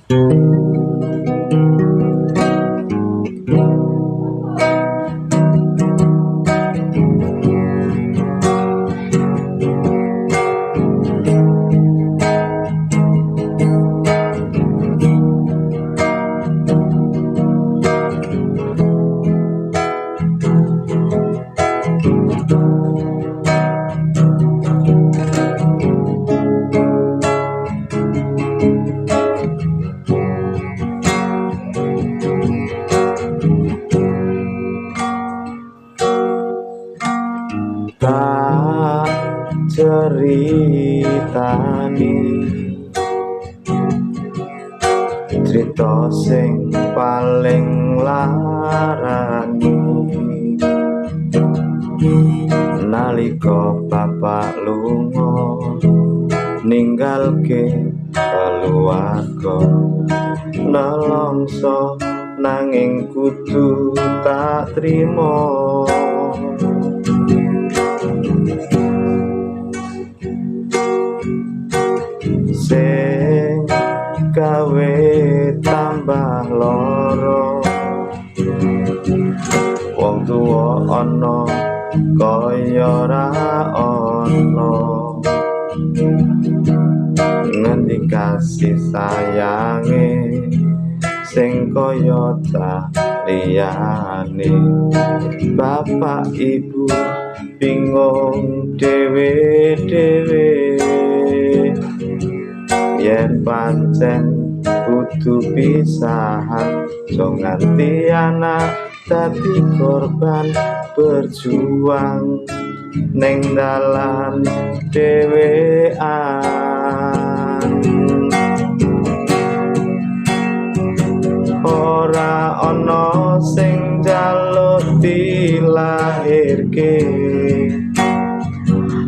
Tak ceritani crita sing paling larani nalika bapak lunga ninggalke keluarga nelongso nanging kudu tak trimo sing gawe tambah loro wong tuwa ana kaya ora ana ngendi kasih sayange sing kaya tak liyane bapak ibu bingung dhewe-dhewe yen pancen kudu pisahan aja nganti anak dadi korban berjuang ning dalan dhewean ora ana sing njaluk dilahirke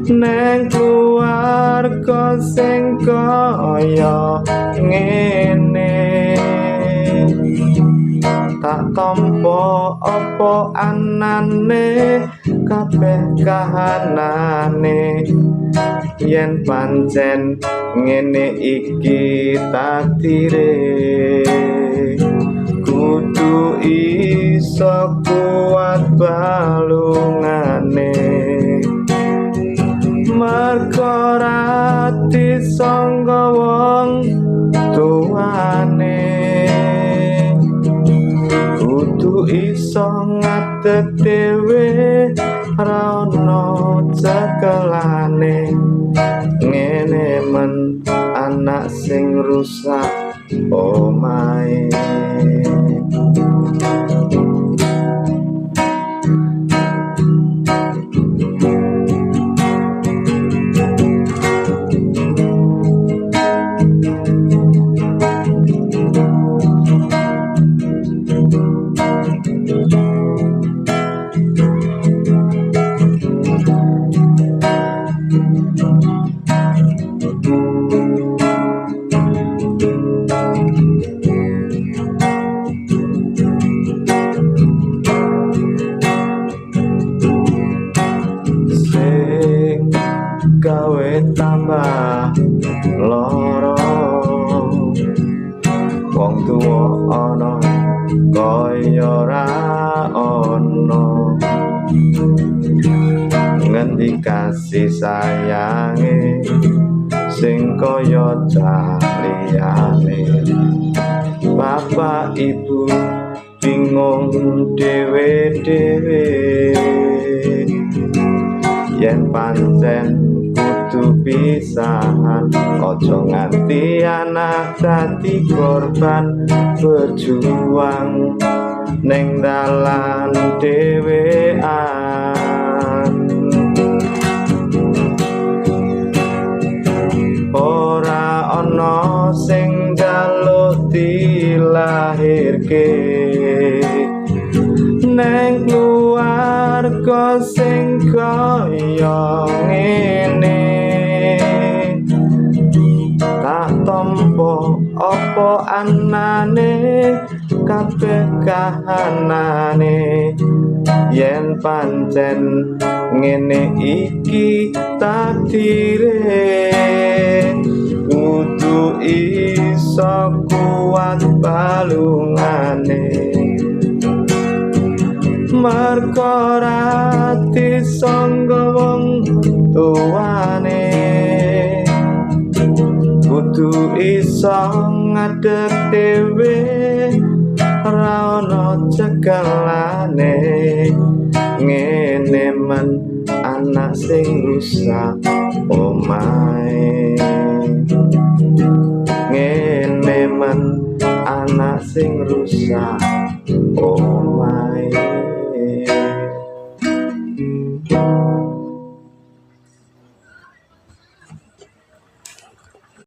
neng keluarga sing kaya ngene tak tampa apa anane kabeh kahanane yen pancen ngene iki takdire kudu iso kuat balungane merga ora disangga wong tuane kudu iso ngadeg dhewe ora ana cekelane ngene men anak sing rusak omahe gawe tambah loro wong tuwa ana kaya ora ana ngendi kasih sayange sing kaya liyane bapak ibu bingung dhewe-dhewe yen pancen kudu pisahan aja nganti anak dadi korban berjuang ning dalan dhewean ora ana sing njaluk dilahirke neng keluarga sing kaya ngene tak tampa apa anane kabeh kahanane yen pancen ngene iki takdire kudu iso kuat balungane merga ora disangga wong tuane kudu iso ngadeg dhewe ora ono cekelane ngene men anak sing rusak omahe ngene men anak sing rusak omahe